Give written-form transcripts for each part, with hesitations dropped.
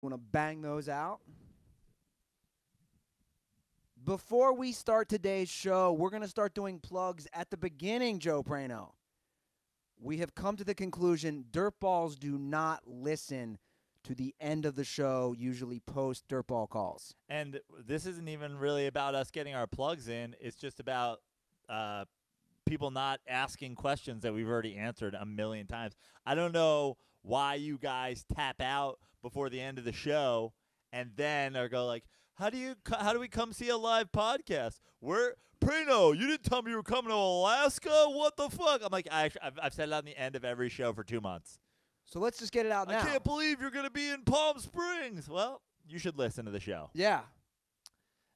Want to bang those out? Before we start today's show, we're going to start doing plugs at the beginning, Joe Prano. We have come to the conclusion dirtballs do not listen to the end of the show, usually post dirtball calls. And this isn't even really about us getting our plugs in. It's just about people not asking questions that we've already answered a million times. I don't know why you guys tap out before the end of the show and then or go like, how do we come see a live podcast? Where Prano, you didn't tell me you were coming to Alaska. What the fuck? I'm like, I've said it on the end of every show for 2 months. So let's just get it out now. I can't believe you're gonna be in Palm Springs. Well, you should listen to the show. Yeah.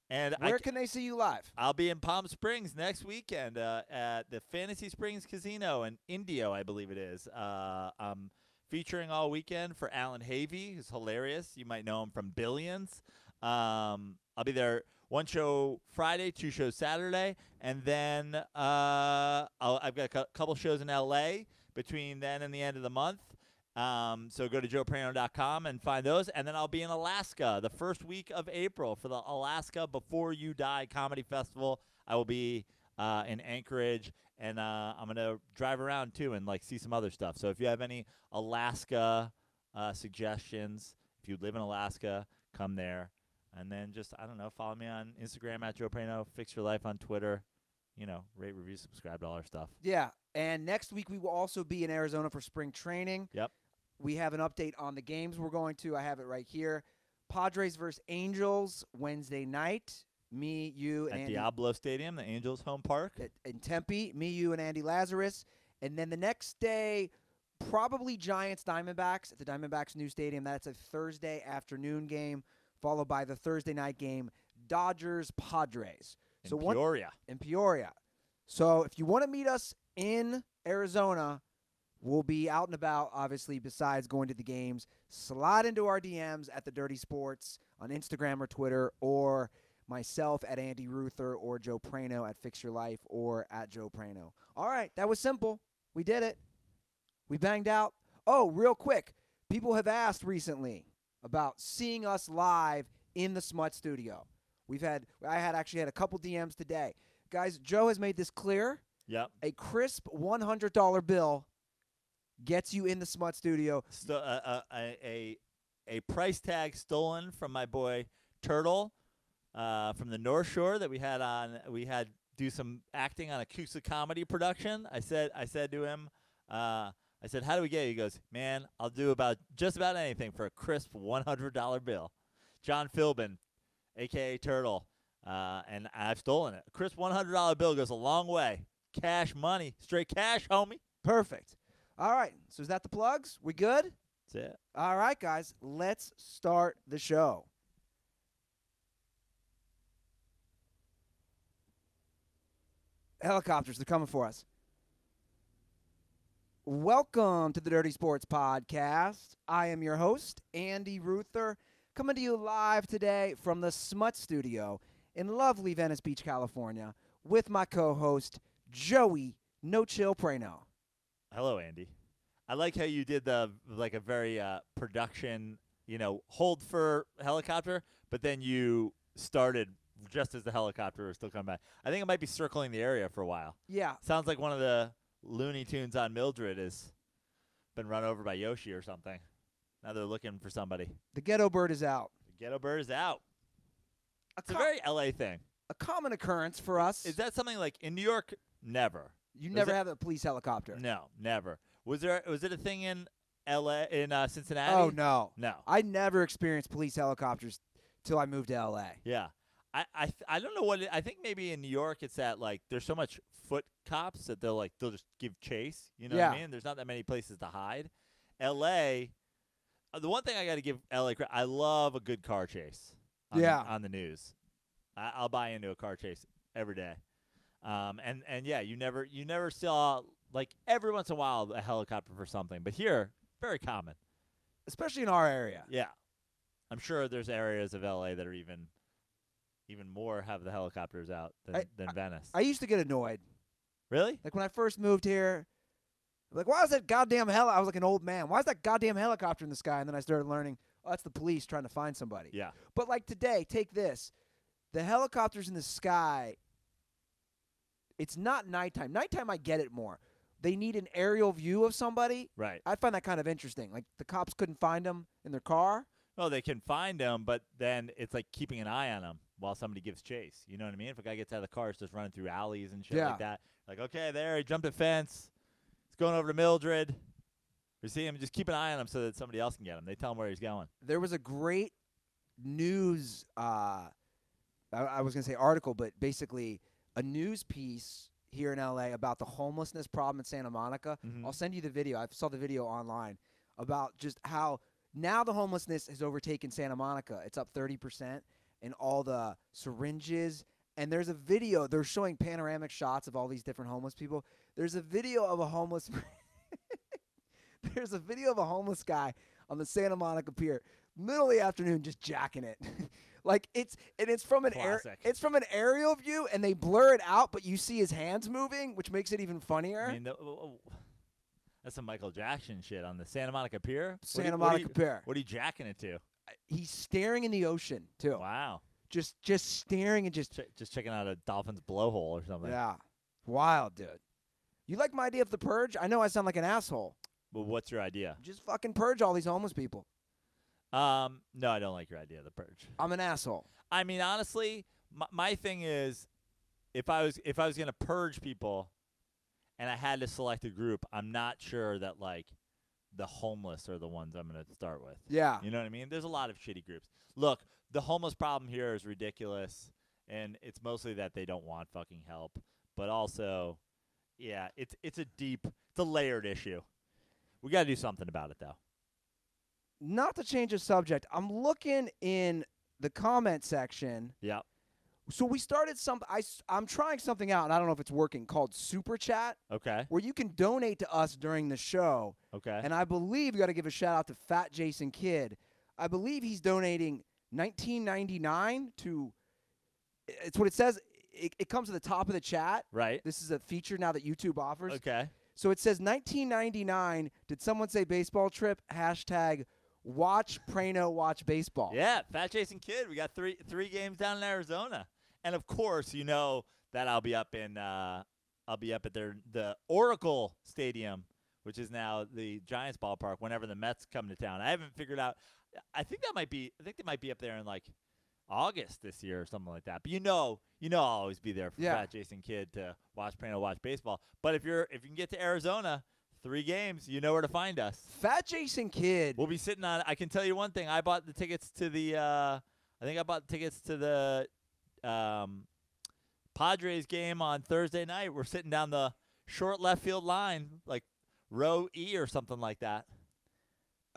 And where can they see you live? I'll be in Palm Springs next weekend at the Fantasy Springs Casino in Indio, I believe it is. I'm featuring all weekend for Alan Havey, who's hilarious. You might know him from Billions. I'll be there one show Friday, 2 shows Saturday, and then I've got a couple shows in L.A. between then and the end of the month. So go to joeprano.com and find those. And then I'll be in Alaska the first week of April for the Alaska Before You Die Comedy Festival. I will be in Anchorage, and I'm going to drive around, too, and see some other stuff. So if you have any Alaska suggestions, if you live in Alaska, come there. And then just, I don't know, follow me on Instagram at Joe Prano, Fix Your Life on Twitter. Rate, review, subscribe to all our stuff. Yeah, and next week we will also be in Arizona for spring training. Yep. We have an update on the games we're going to. I have it right here. Padres versus Angels Wednesday night. Me, you, and at Andy. Diablo Stadium, the Angels' home park. In Tempe. Me, you, and Andy Lazarus. And then the next day, probably Giants Diamondbacks at the Diamondbacks' new stadium. That's a Thursday afternoon game, followed by the Thursday night game, Dodgers Padres. In Peoria. In Peoria. So if you want to meet us in Arizona, we'll be out and about, obviously, besides going to the games. Slide into our DMs at The Dirty Sports on Instagram or Twitter, or myself at Andy Ruther, or Joe Prano at Fix Your Life, or at Joe Prano. All right, that was simple. We did it. We banged out. Oh, real quick, people have asked recently about seeing us live in the Smut Studio. I actually had a couple DMs today. Guys, Joe has made this clear. Yep. A crisp $100 bill gets you in the Smut Studio. A price tag stolen from my boy Turtle from the North Shore that we had do some acting on a Kusa comedy production. I said to him, I said, how do we get it? He goes, man, I'll do just about anything for a crisp $100 bill. John Philbin, a.k.a. Turtle, and I've stolen it. A crisp $100 bill goes a long way. Cash money. Straight cash, homie. Perfect. All right, so is that the plugs? We good? That's it. All right, guys, let's start the show. Helicopters, they're coming for us. Welcome to the Dirty Sports Podcast. I am your host, Andy Ruther, coming to you live today from the Smut Studio in lovely Venice Beach, California, with my co-host, Joey No Chill Prano. Hello, Andy. I like how you did a very production, hold for helicopter, but then you started just as the helicopter was still coming back. I think it might be circling the area for a while. Yeah. Sounds like one of the Looney Tunes on Mildred has been run over by Yoshi or something. Now they're looking for somebody. The ghetto bird is out. The ghetto bird is out. It's a very L.A. thing. A common occurrence for us. Is that something like in New York? Never. You never have a police helicopter. No, never. Was it a thing in L.A. in Cincinnati? Oh, no. No. I never experienced police helicopters till I moved to L.A. Yeah. I don't know what I think maybe in New York it's that there's so much foot cops that they'll just give chase. You know what I mean? There's not that many places to hide. L.A. The one thing I got to give L.A. credit, I love a good car chase. On the news, I'll buy into a car chase every day. And yeah, you never saw every once in a while a helicopter for something, but here very common, especially in our area. Yeah, I'm sure there's areas of LA that are even more have the helicopters out than Venice. I used to get annoyed. Really? Like when I first moved here, why is that goddamn I was like an old man. Why is that goddamn helicopter in the sky? And then I started learning, oh, that's the police trying to find somebody. Yeah. But like today, take this. The helicopters in the sky, it's not nighttime. Nighttime, I get it more. They need an aerial view of somebody. Right. I find that kind of interesting. Like the cops couldn't find them in their car. Well, they can find them, but then it's like keeping an eye on them while somebody gives chase. You know what I mean? If a guy gets out of the car, it's just running through alleys and shit like that. Like, okay, there, he jumped a fence. He's going over to Mildred. You see him, just keep an eye on him so that somebody else can get him. They tell him where he's going. There was a great news, I was going to say article, but basically a news piece here in L.A. about the homelessness problem in Santa Monica. Mm-hmm. I'll send you the video. I saw the video online about just how now the homelessness has overtaken Santa Monica. It's up 30%, and all the syringes. And there's a video. They're showing panoramic shots of all these different homeless people. There's a video of a homeless There's a video of a homeless guy on the Santa Monica Pier, middle of the afternoon, just jacking it. Like it's from an it's from an aerial view, and they blur it out, but you see his hands moving, which makes it even funnier. I mean, that's some Michael Jackson shit on the Santa Monica Pier. Santa Monica Pier. What are you jacking it to? He's staring in the ocean too. Wow. Just staring and just checking out a dolphin's blowhole or something. Yeah. Wild, dude. You like my idea of the purge? I know I sound like an asshole. Well, what's your idea? Just fucking purge all these homeless people. No, I don't like your idea of the purge. I'm an asshole. I mean, honestly, my thing is, if I was gonna purge people, and I had to select a group, I'm not sure that like the homeless are the ones I'm gonna start with. Yeah. You know what I mean? There's a lot of shitty groups. Look, the homeless problem here is ridiculous, and it's mostly that they don't want fucking help, but also, yeah, it's a layered issue. We got to do something about it, though. Not to change the subject, I'm looking in the comment section. Yeah. So we started I'm trying something out, and I don't know if it's working, called Super Chat. Okay. Where you can donate to us during the show. Okay. And I believe we got to give a shout out to Fat Jason Kidd. I believe he's donating $19.99 to. It's what it says. It comes to the top of the chat. Right. This is a feature now that YouTube offers. Okay. So it says $19.99. Did someone say baseball trip? # watch Prano watch baseball. Yeah, Fat Jason Kidd. We got three games down in Arizona, and of course, you know that I'll be up at the Oracle Stadium, which is now the Giants ballpark. Whenever the Mets come to town, I haven't figured out. I think they might be up there in like August this year or something like that. But you know, I'll always be there for Fat Jason Kidd to watch Prano watch baseball. But if you can get to Arizona. 3 games, you know where to find us. Fat Jason Kidd. We'll be sitting on. I can tell you one thing. I bought the tickets to the. I think I bought tickets to the Padres game on Thursday night. We're sitting down the short left field line, like row E or something like that.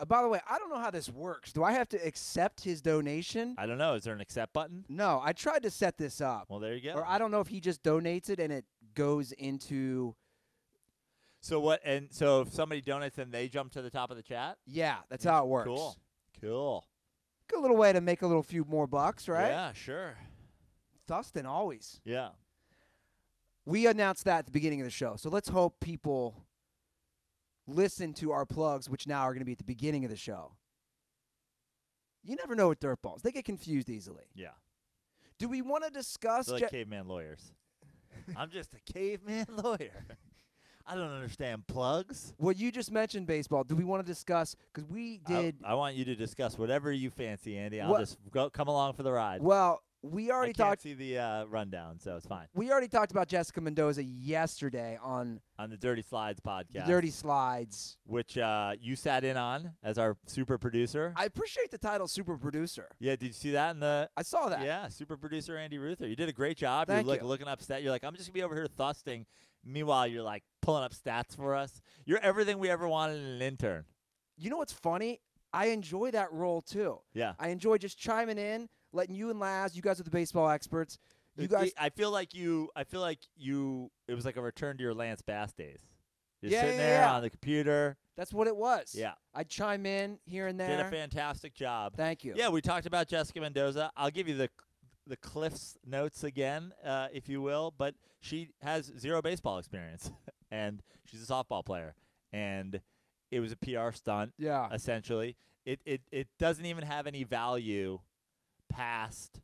By the way, I don't know how this works. Do I have to accept his donation? I don't know. Is there an accept button? No, I tried to set this up. Well, there you go. Or I don't know if he just donates it and it goes into. So what? And so if somebody donates, then they jump to the top of the chat. Yeah, that's how it works. Cool. Good little way to make a few more bucks, right? Yeah, sure. Dustin, always. Yeah. We announced that at the beginning of the show, so let's hope people listen to our plugs, which now are going to be at the beginning of the show. You never know with dirtballs; they get confused easily. Yeah. Do we want to discuss? They're like caveman lawyers. I'm just a caveman lawyer. I don't understand plugs. Well, you just mentioned baseball. Do we want to discuss? Because we did. I want you to discuss whatever you fancy, Andy. I'll just come along for the ride. Well, we already talked. I can't see the rundown, so it's fine. We already talked about Jessica Mendoza yesterday on the Dirty Slides podcast. Dirty Slides, which you sat in on as our super producer. I appreciate the title, super producer. Yeah, did you see that in the? I saw that. Yeah, super producer Andy Ruther. You did a great job. Thank you're you. Looking up stats. You're like, I'm just gonna be over here thusting. Meanwhile, you're like pulling up stats for us. You're everything we ever wanted in an intern. You know what's funny? I enjoy that role too. Yeah. I enjoy just chiming in, letting you and Laz, you guys are the baseball experts. You guys. I feel like you. It was like a return to your Lance Bass days. You're Yeah, sitting yeah, there yeah. on the computer. That's what it was. Yeah. I'd chime in here and there. Did a fantastic job. Thank you. Yeah, we talked about Jessica Mendoza. I'll give you the Cliff's notes again, if you will. But she has 0 baseball experience, and she's a softball player. And it was a PR stunt. Yeah. Essentially, it doesn't even have any value past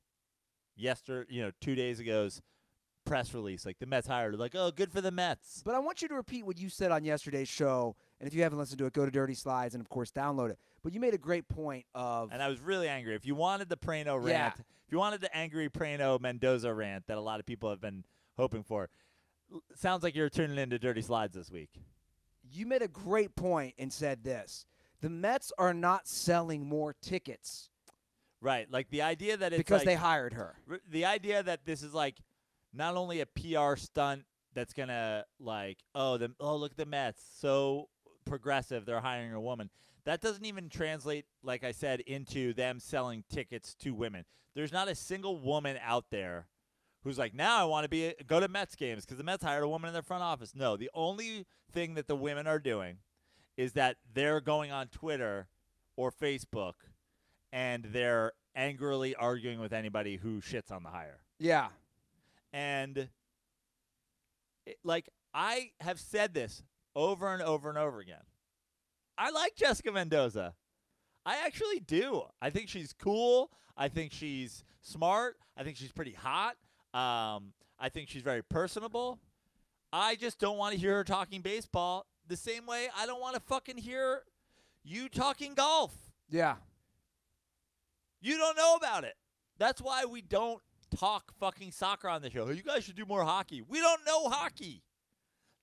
2 days ago's press release. Like the Mets hired her. Like, oh, good for the Mets. But I want you to repeat what you said on yesterday's show. And if you haven't listened to it, go to Dirty Slides and, of course, download it. But you made a great point of... And I was really angry. If you wanted the Prano rant, if you wanted the angry Prano Mendoza rant that a lot of people have been hoping for, sounds like you're tuning into Dirty Slides this week. You made a great point and said this. The Mets are not selling more tickets. Right. Like the idea that it's because they hired her. The idea that this is like not only a PR stunt that's going to like, look at the Mets. So progressive. They're hiring a woman. That doesn't even translate, like I said, into them selling tickets to women. There's not a single woman out there who's like, now I want to go to Mets games because the Mets hired a woman in their front office. No, the only thing that the women are doing is that they're going on Twitter or Facebook and they're angrily arguing with anybody who shits on the hire. Yeah. And, I have said this over and over and over again. I like Jessica Mendoza. I actually do. I think she's cool. I think she's smart. I think she's pretty hot. I think she's very personable. I just don't want to hear her talking baseball the same way I don't want to fucking hear you talking golf. Yeah. You don't know about it. That's why we don't talk fucking soccer on the show. You guys should do more hockey. We don't know hockey.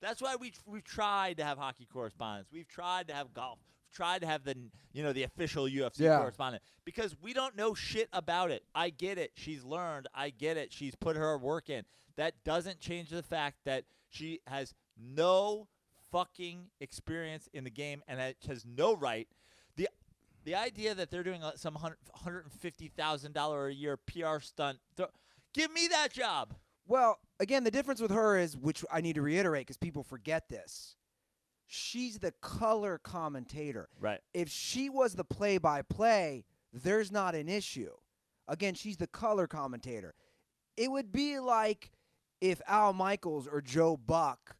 That's why we've tried to have hockey correspondents. We've tried to have golf. We've tried to have the official UFC correspondent because we don't know shit about it. I get it. She's learned. I get it. She's put her work in. That doesn't change the fact that she has no fucking experience in the game and has no right. The idea that they're doing some $150,000 a year PR stunt, give me that job. Well, again, the difference with her is, which I need to reiterate because people forget this, she's the color commentator. Right. If she was the play-by-play, there's not an issue. Again, she's the color commentator. It would be like if Al Michaels or Joe Buck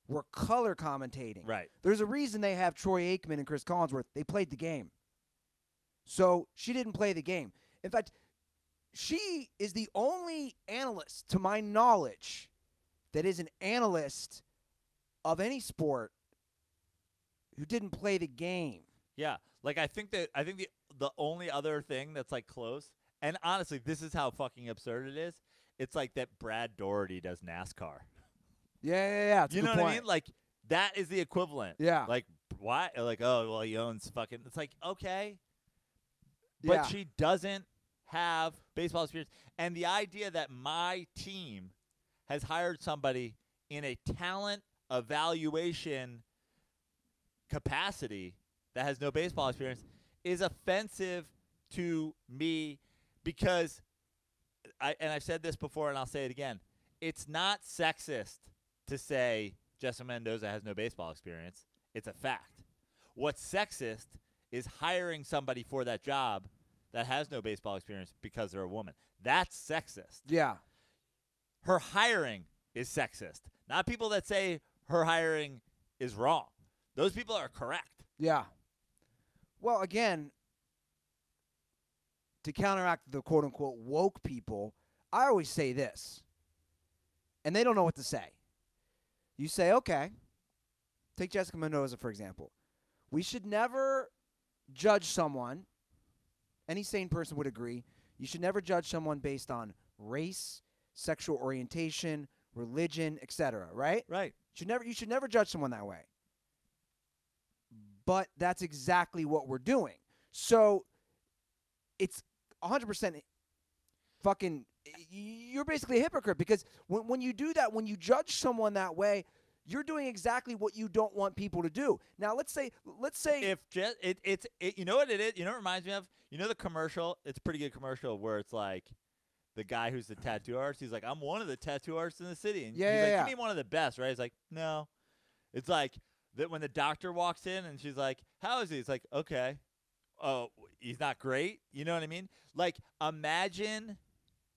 were color commentating. Right. There's a reason they have Troy Aikman and Chris Collinsworth. They played the game. So she didn't play the game. In fact, she is the only analyst, to my knowledge, that is an analyst of any sport who didn't play the game. Yeah, I think the only other thing that's like close, and honestly, this is how fucking absurd it is. It's like that Brad Doherty does NASCAR. Yeah. You know what I mean? Like that is the equivalent. Yeah. Like why? Like he owns fucking. It's like okay, but she doesn't have baseball experience, and the idea that my team has hired somebody in a talent evaluation capacity that has no baseball experience is offensive to me because I've said this before and I'll say it again. It's not sexist to say Jessica Mendoza has no baseball experience. It's a fact. What's sexist is hiring somebody for that job that has no baseball experience because they're a woman. That's sexist. Yeah. Her hiring is sexist. Not people that say her hiring is wrong. Those people are correct. Yeah. Well, again, to counteract the quote-unquote woke people, I always say this, and they don't know what to say. You say, okay, take Jessica Mendoza, for example. We should never judge someone. Any sane person would agree. You should never judge someone based on race, sexual orientation, religion, etc., right? Right. You should never judge someone that way. But that's exactly what we're doing. So it's 100% fucking, you're basically a hypocrite because when you do that, when you judge someone that way, you're doing exactly what you don't want people to do. Now, let's say if you know what it is? You know what it reminds me of? You know the commercial? It's a pretty good commercial where it's like the guy who's the tattoo artist. He's like, I'm one of the tattoo artists in the city. And he's like, give me one of the best, right? He's like, no. It's like that when the doctor walks in and she's like, how is he? It's like, okay. Oh, he's not great. You know what I mean? Like, imagine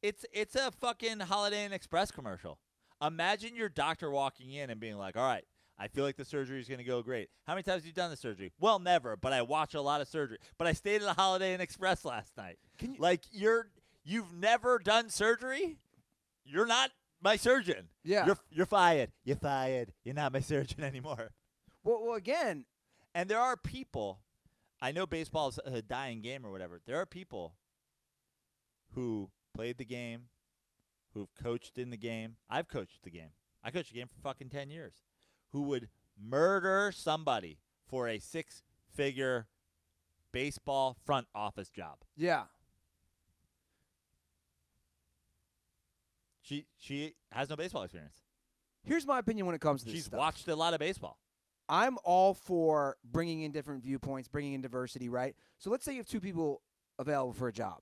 it's a fucking Holiday Inn Express commercial. Imagine your doctor walking in and being like, all right, I feel like the surgery is going to go great. How many times have you done the surgery? Well, never, but I watch a lot of surgery. But I stayed at a Holiday Inn Express last night. Like, you've never done surgery? You're not my surgeon. Yeah. You're fired. You're fired. You're not my surgeon anymore. Well, again. And there are people, I know baseball is a dying game or whatever. There are people who played the game, who've coached in the game. I've coached the game. I coached the game for fucking 10 years. Who would murder somebody for a 6-figure baseball front office job. Yeah. She has no baseball experience. Here's my opinion when it comes to this She's stuff. watched a lot of baseball. I'm all for bringing in different viewpoints, bringing in diversity, right? So let's say you have 2 people available for a job.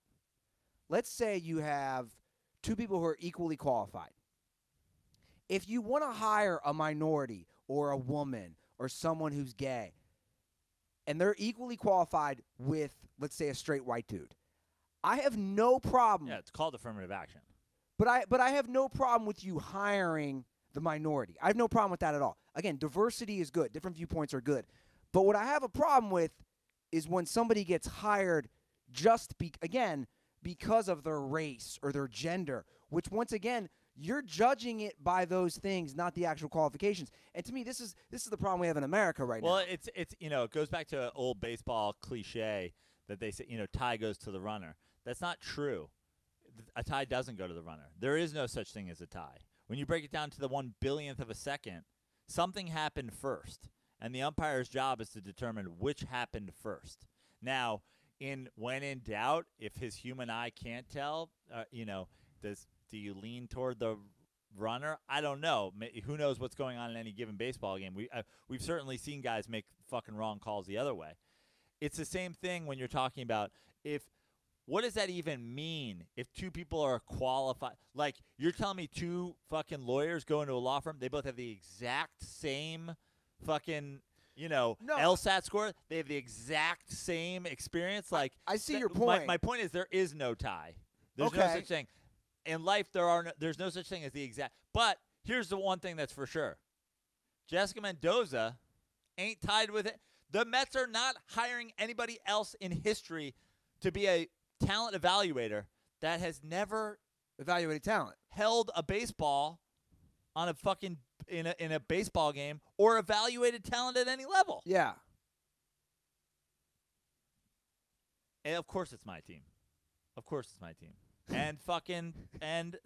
Let's say you have 2 people who are equally qualified. If you want to hire a minority or a woman or someone who's gay, and they're equally qualified with, let's say, a straight white dude, I have no problem. Yeah, it's called affirmative action. But I have no problem with you hiring the minority. I have no problem with that at all. Again, diversity is good. Different viewpoints are good. But what I have a problem with is when somebody gets hired just, because of their race or their gender, which, once again, you're judging it by those things, not the actual qualifications. And to me, this is the problem we have in America right now. Well, it's it goes back to an old baseball cliche that they say, tie goes to the runner. That's not true. A tie doesn't go to the runner. There is no such thing as a tie. When you break it down to the 1/1000th of a second, something happened first, and the umpire's job is to determine which happened first. Now, when in doubt, if his human eye can't tell, do you lean toward the runner? I don't know. Who knows what's going on in any given baseball game? We've certainly seen guys make fucking wrong calls the other way. It's the same thing when you're talking about what does that even mean if 2 people are qualified? Like, you're telling me 2 fucking lawyers go into a law firm, they both have the exact same fucking, No. LSAT score. They have the exact same experience. Like, I see your point. My point is there is no tie. There's no Okay. such thing. In life, there's no such thing as the exact. But here's the one thing that's for sure. Jessica Mendoza ain't tied with it. The Mets are not hiring anybody else in history to be a talent evaluator that has never Evaluated talent. held a baseball on a fucking in a baseball game or evaluated talent at any level. Yeah. And of course it's my team. And fucking and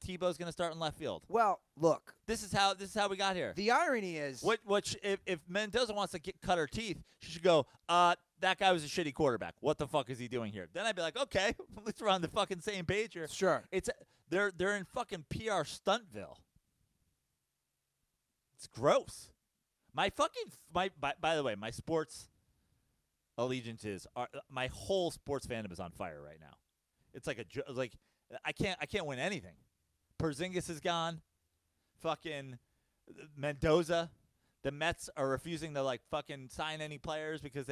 Tebow's gonna start in left field. Well, look. This is how we got here. The irony is, If Mendoza wants to cut her teeth, she should go. That guy was a shitty quarterback. What the fuck is he doing here? Then I'd be like, okay, at least we're on the fucking same page here. sure. They're in fucking PR Stuntville. It's gross. By the way, my sports allegiances are my whole sports fandom is on fire right now. It's like I can't win anything. Porzingis is gone. Fucking Mendoza. The Mets are refusing to fucking sign any players because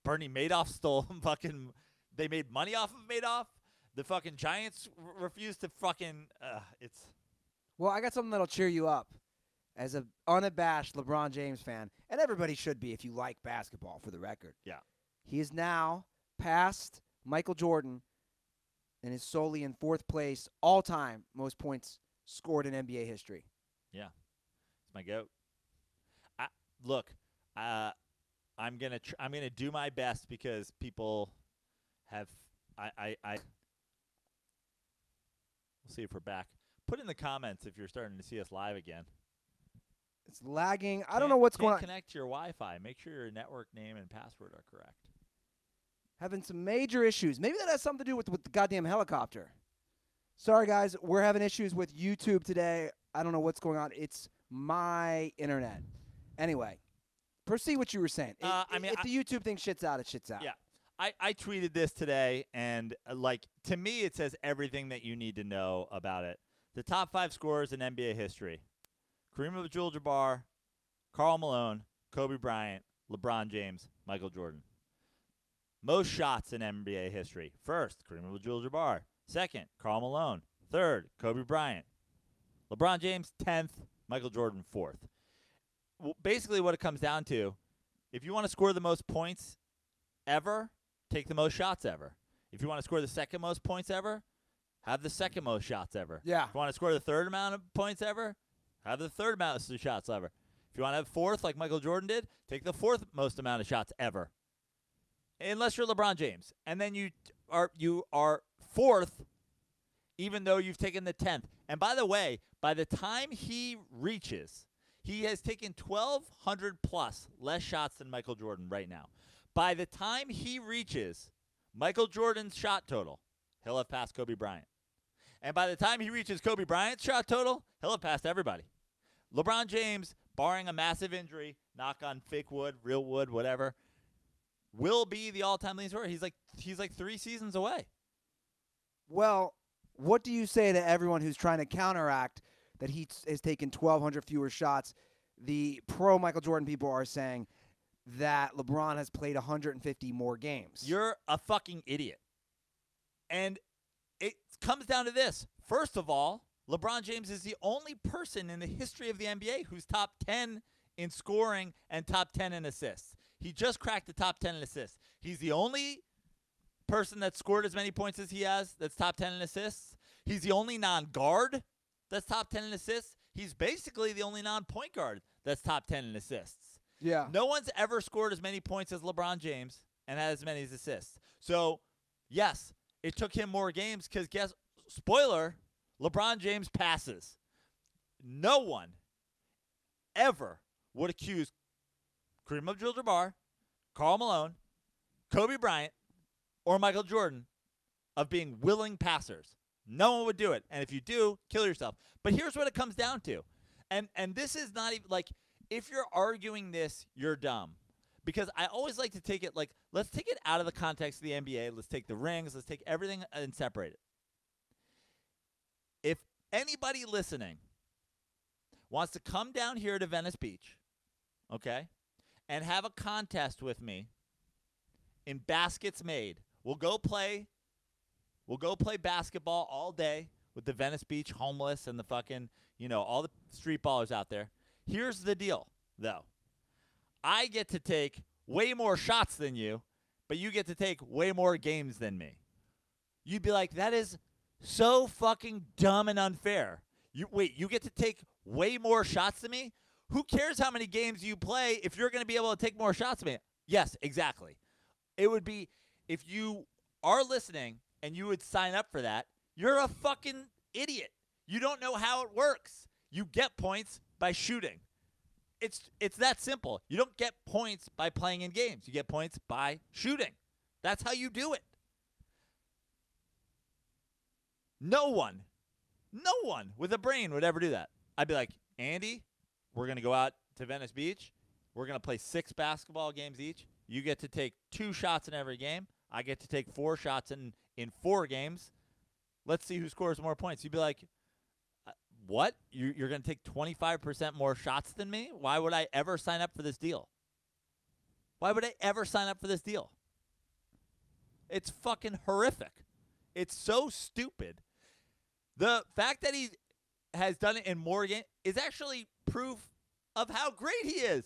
Bernie Madoff stole fucking. They made money off of Madoff. The fucking Giants refused to fucking. It's. Well, I got something that'll cheer you up as an unabashed LeBron James fan, and everybody should be if you like basketball, for the record. Yeah. He is now past Michael Jordan and is solely in 4th place all-time most points scored in NBA history. Yeah. It's my goat. I'm gonna do my best because people have we'll see if we're back. Put in the comments if you're starting to see us live again. It's lagging. I don't know what's going on. Connect to your Wi-Fi. Make sure your network name and password are correct. Having some major issues. Maybe that has something to do with the goddamn helicopter. Sorry, guys. We're having issues with YouTube today. I don't know what's going on. It's my internet. Anyway, proceed what you were saying. If the YouTube thing shits out, it shits out. Yeah. I tweeted this today, and to me, it says everything that you need to know about it. The top 5 scorers in NBA history: Kareem Abdul-Jabbar, Karl Malone, Kobe Bryant, LeBron James, Michael Jordan. Most shots in NBA history: first, Kareem Abdul-Jabbar; second, Karl Malone; third, Kobe Bryant; LeBron James 10th, Michael Jordan fourth. Well, basically, what it comes down to, if you want to score the most points ever, take the most shots ever. If you want to score the second most points ever, have the second most shots ever. Yeah. If you want to score the third amount of points ever, have the third amount of shots ever. If you want to have fourth, like Michael Jordan did, take the fourth most amount of shots ever. Unless you're LeBron James. And then you are fourth, even though you've taken the 10th. And by the way, by the time he reaches, he has taken 1,200 plus less shots than Michael Jordan right now. By the time he reaches Michael Jordan's shot total, he'll have passed Kobe Bryant. And by the time he reaches Kobe Bryant's shot total, he'll have passed everybody. LeBron James, barring a massive injury, knock on fake wood, real wood, whatever, will be the all-time leading scorer. He's like 3 seasons away. Well, what do you say to everyone who's trying to counteract that he has taken 1,200 fewer shots? The pro Michael Jordan people are saying that LeBron has played 150 more games. You're a fucking idiot. And it comes down to this. First of all, LeBron James is the only person in the history of the NBA who's top 10 in scoring and top 10 in assists. He just cracked the top 10 in assists. He's the only person that scored as many points as he has that's top 10 in assists. He's the only non-guard that's top 10 in assists. He's basically the only non-point guard that's top 10 in assists. Yeah. No one's ever scored as many points as LeBron James and had as many assists. So, yes, it took him more games because, spoiler, LeBron James passes. No one ever would accuse Kareem Abdul-Jabbar, Karl Malone, Kobe Bryant, or Michael Jordan of being willing passers. No one would do it. And if you do, kill yourself. But here's what it comes down to. And this is not even like, if you're arguing this, you're dumb. Because I always like to take it like, let's take it out of the context of the NBA. Let's take the rings. Let's take everything and separate it. If anybody listening wants to come down here to Venice Beach, okay, and have a contest with me in baskets made, we'll go play basketball all day with the Venice Beach homeless and the fucking, all the street ballers out there. Here's the deal, though. I get to take way more shots than you, but you get to take way more games than me. You'd be like, that is so fucking dumb and unfair. You get to take way more shots than me? Who cares how many games you play if you're going to be able to take more shots than me? Yes, exactly. It would be, if you are listening and you would sign up for that, you're a fucking idiot. You don't know how it works. You get points by shooting. It's that simple. You don't get points by playing in games. You get points by shooting. That's how you do it. No one with a brain would ever do that. I'd be like, Andy, we're going to go out to Venice Beach. We're going to play 6 basketball games each. You get to take 2 shots in every game. I get to take 4 shots in 4 games. Let's see who scores more points. You'd be like, what? You're going to take 25% more shots than me? Why would I ever sign up for this deal? Why would I ever sign up for this deal? It's fucking horrific. It's so stupid. The fact that he has done it in more games is actually proof of how great he is.